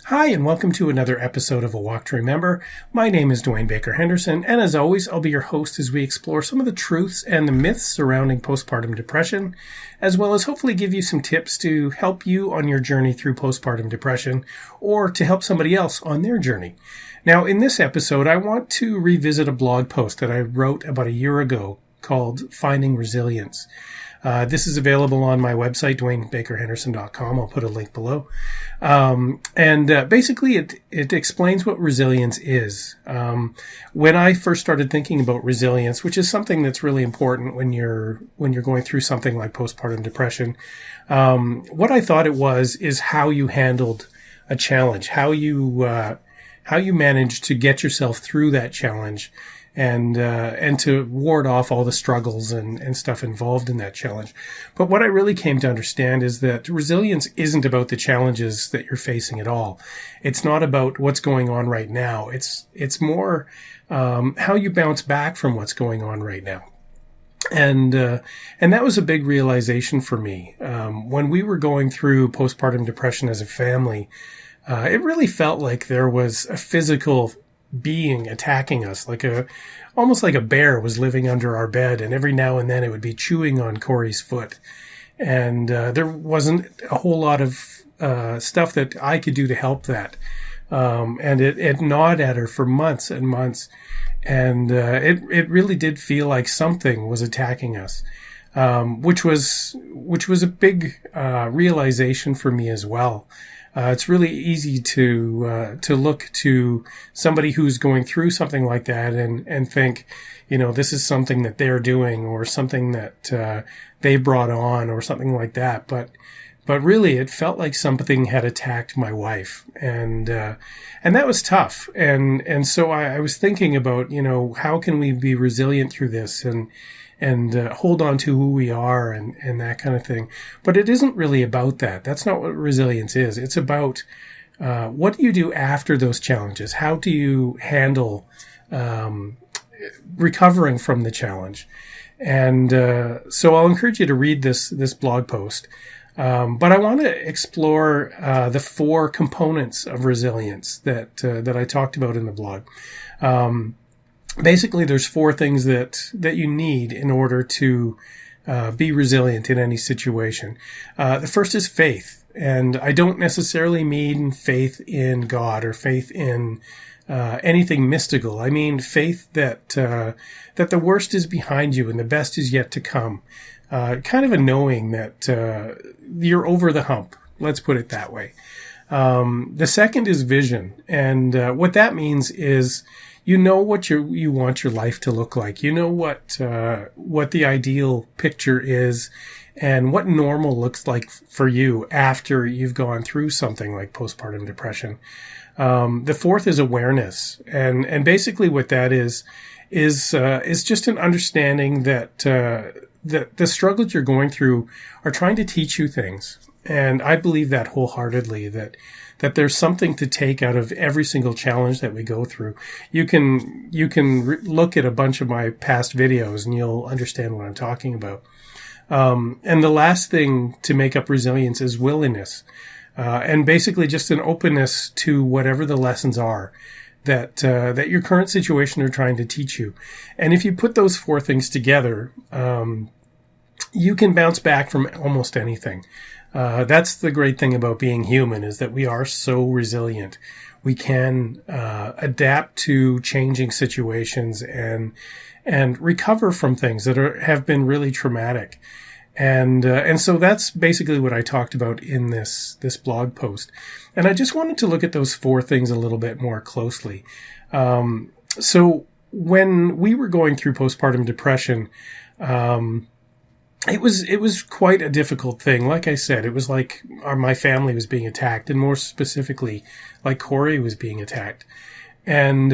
Hi, and welcome to another episode of A Walk to Remember. My name is Dwayne Baker-Henderson, and as always, I'll be your host as we explore some of the truths and the myths surrounding postpartum depression, as well as hopefully give you some tips to help you on your journey through postpartum depression, or to help somebody else on their journey. Now, in this episode, I want to revisit a blog post that I wrote about a year ago called Finding Resilience. This is available on my website, DwayneBakerHenderson.com. I'll put a link below. Basically it explains what resilience is. When I first started thinking about resilience, which is something that's really important when you're going through something like postpartum depression, what I thought it was is how you handled a challenge, how you managed to get yourself through that challenge, and to ward off all the struggles and stuff involved in that challenge. But what I really came to understand is that resilience isn't about the challenges that you're facing at all. It's not about what's going on right now. It's more how you bounce back from what's going on right now. And that was a big realization for me. When we were going through postpartum depression as a family, it really felt like there was a physical being attacking us, almost like a bear was living under our bed, and every now and then it would be chewing on Corey's foot. And there wasn't a whole lot of stuff that I could do to help that. And it gnawed at her for months and months. And it really did feel like something was attacking us, which was a big realization for me as well. It's really easy to look to somebody who's going through something like that and think, this is something that they're doing or something that they brought on or something like that. But really, it felt like something had attacked my wife, and that was tough. And so I was thinking about, how can we be resilient through this and hold on to who we are and that kind of thing. But it isn't really about that. That's not what resilience is. It's about what do you do after those challenges? How do you handle recovering from the challenge? And so I'll encourage you to read this blog post. But I want to explore the 4 components of resilience that I talked about in the blog. Basically, there's 4 things that you need in order to be resilient in any situation. The first is faith, and I don't necessarily mean faith in God or faith in anything mystical. I mean faith that the worst is behind you and the best is yet to come. Kind of a knowing that you're over the hump. Let's put it that way. The second is vision, and what that means is what you want your life to look like. What the ideal picture is and what normal looks like for you after you've gone through something like postpartum depression. The fourth is awareness. And basically what that is just an understanding that the struggles you're going through are trying to teach you things. And I believe that wholeheartedly, that there's something to take out of every single challenge that we go through. You can look at a bunch of my past videos and you'll understand what I'm talking about. And the last thing to make up resilience is willingness. And basically just an openness to whatever the lessons are that your current situation are trying to teach you. And if you put those 4 things together, you can bounce back from almost anything. That's the great thing about being human, is that we are so resilient. We can adapt to changing situations and recover from things that have been really traumatic. And so that's basically what I talked about in this blog post. And I just wanted to look at those 4 things a little bit more closely. So when we were going through postpartum depression, it was quite a difficult thing. Like I said, it was like my family was being attacked, and more specifically, like Corey was being attacked. And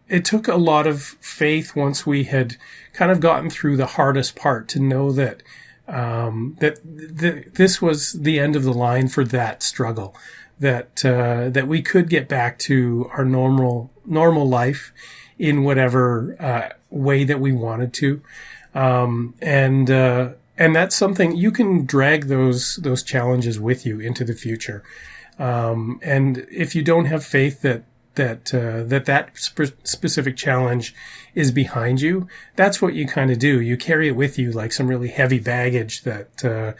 it took a lot of faith once we had kind of gotten through the hardest part to know that this was the end of the line for that struggle. That we could get back to our normal life in whatever way that we wanted to. And that's something you can drag those challenges with you into the future. And if you don't have faith that specific challenge is behind you, that's what you kind of do. You carry it with you like some really heavy baggage that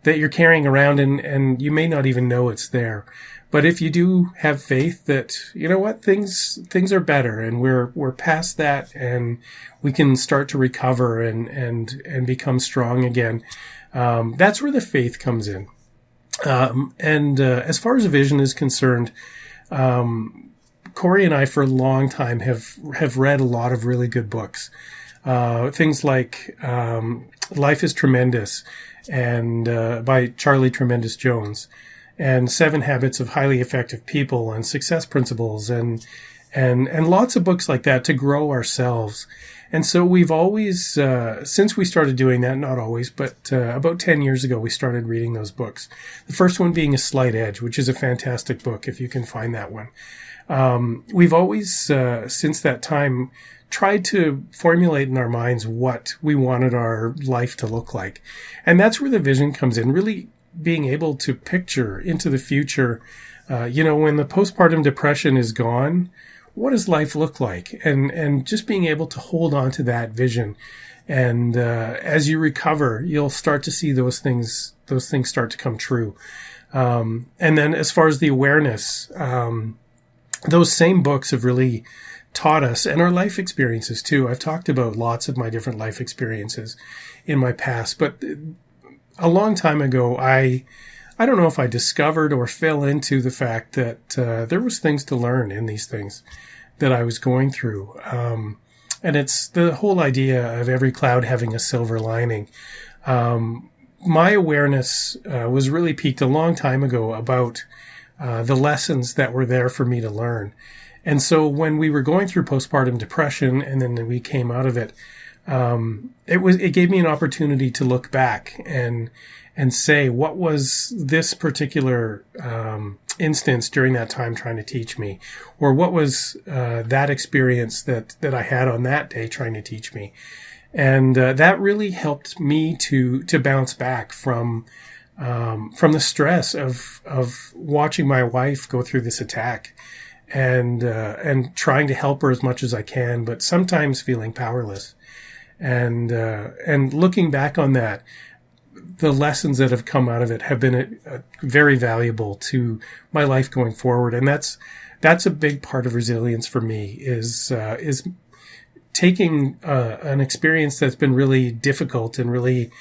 you're carrying around, and you may not even know it's there. But if you do have faith that, you know what, things are better, and we're past that, and we can start to recover and become strong again, that's where the faith comes in. As far as a vision is concerned, Corey and I for a long time have read a lot of really good books. Things like Life is Tremendous and by Charlie Tremendous Jones, and 7 Habits of Highly Effective People, and Success Principles, and lots of books like that to grow ourselves. And so we've always, since we started doing that, not always, but about 10 years ago, we started reading those books. The first one being A Slight Edge, which is a fantastic book if you can find that one. We've always, since that time, tried to formulate in our minds what we wanted our life to look like. And that's where the vision comes in, really being able to picture into the future, when the postpartum depression is gone, what does life look like? And just being able to hold on to that vision. And as you recover, you'll start to see those things start to come true. And then as far as the awareness, those same books have really taught us, and our life experiences too. I've talked about lots of my different life experiences in my past, but a long time ago, I don't know if I discovered or fell into the fact that there was things to learn in these things that I was going through. And it's the whole idea of every cloud having a silver lining. My awareness was really peaked a long time ago about the lessons that were there for me to learn. And so when we were going through postpartum depression and then we came out of it, it gave me an opportunity to look back and say, what was this particular instance during that time trying to teach me? Or what was that experience that I had on that day trying to teach me? And that really helped me to bounce back from the stress of watching my wife go through this attack and trying to help her as much as I can, but sometimes feeling powerless. And looking back on that, the lessons that have come out of it have been very valuable to my life going forward. And that's a big part of resilience for me is taking an experience that's been really difficult and really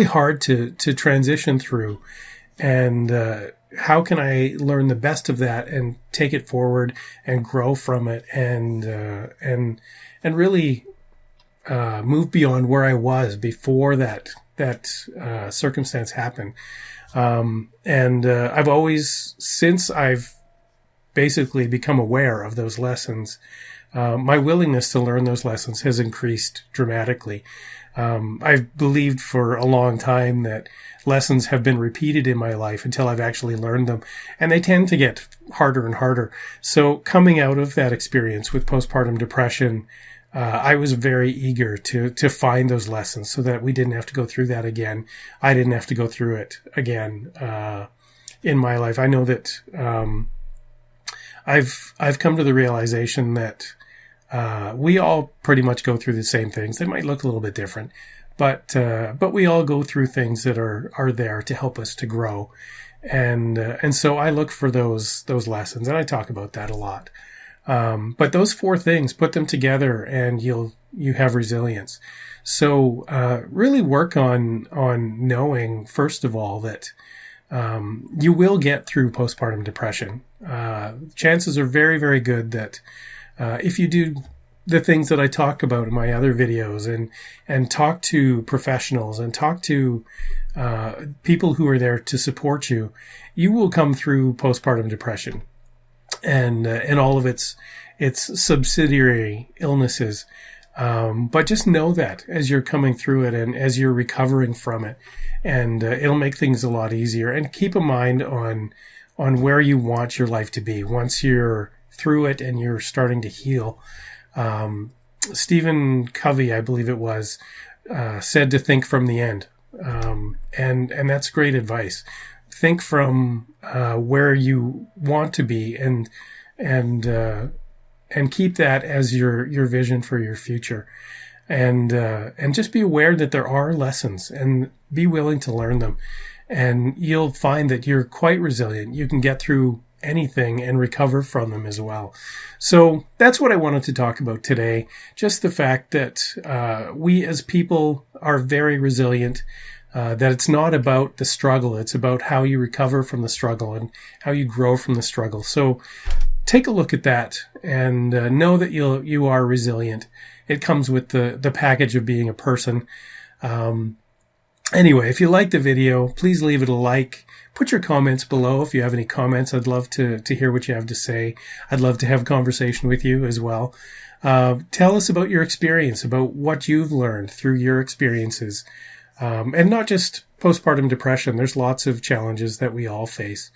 hard to transition through, and how can I learn the best of that and take it forward and grow from it and really move beyond where I was before that circumstance happened. I've always, since I've basically become aware of those lessons, my willingness to learn those lessons has increased dramatically. I've believed for a long time that lessons have been repeated in my life until I've actually learned them, and they tend to get harder and harder. So coming out of that experience with postpartum depression, I was very eager to find those lessons so that we didn't have to go through that again. I didn't have to go through it again in my life. I know that I've come to the realization that we all pretty much go through the same things. They might look a little bit different, but we all go through things that are there to help us to grow. And so I look for those lessons, and I talk about that a lot. But those 4 things, put them together and you have resilience. So, really work on knowing, first of all, that, you will get through postpartum depression. Chances are very, very good that, if you do the things that I talk about in my other videos and talk to professionals and talk to, people who are there to support you, you will come through postpartum depression and all of its subsidiary illnesses. But just know that as you're coming through it and as you're recovering from it, and it'll make things a lot easier. And keep a mind on where you want your life to be once you're through it and you're starting to heal. Stephen Covey, I believe it was, said to think from the end. And that's great advice. think from where you want to be, and keep that as your vision for your future. And just be aware that there are lessons, and be willing to learn them. And you'll find that you're quite resilient. You can get through anything and recover from them as well. So that's what I wanted to talk about today. Just the fact that we as people are very resilient, that it's not about the struggle. It's about how you recover from the struggle and how you grow from the struggle. So take a look at that, and know that you are resilient. It comes with the package of being a person. Anyway, if you liked the video, please leave it a like. Put your comments below if you have any comments. I'd love to hear what you have to say. I'd love to have a conversation with you as well. Tell us about your experience, about what you've learned through your experiences. And not just postpartum depression. There's lots of challenges that we all face.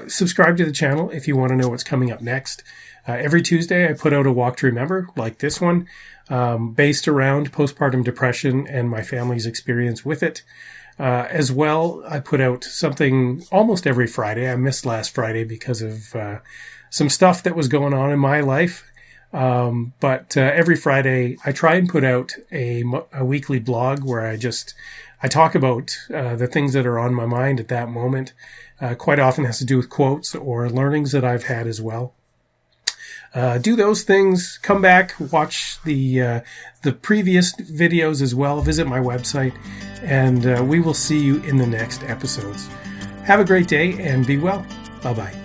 Subscribe to the channel if you want to know what's coming up next. Every Tuesday, I put out a walk to remember, like this one, based around postpartum depression and my family's experience with it. As well, I put out something almost every Friday. I missed last Friday because of some stuff that was going on in my life. But every Friday, I try and put out a weekly blog where I talk about the things that are on my mind at that moment. Quite often has to do with quotes or learnings that I've had as well. Do those things. Come back, watch the previous videos as well. Visit my website, and we will see you in the next episodes. Have a great day and be well. Bye-bye.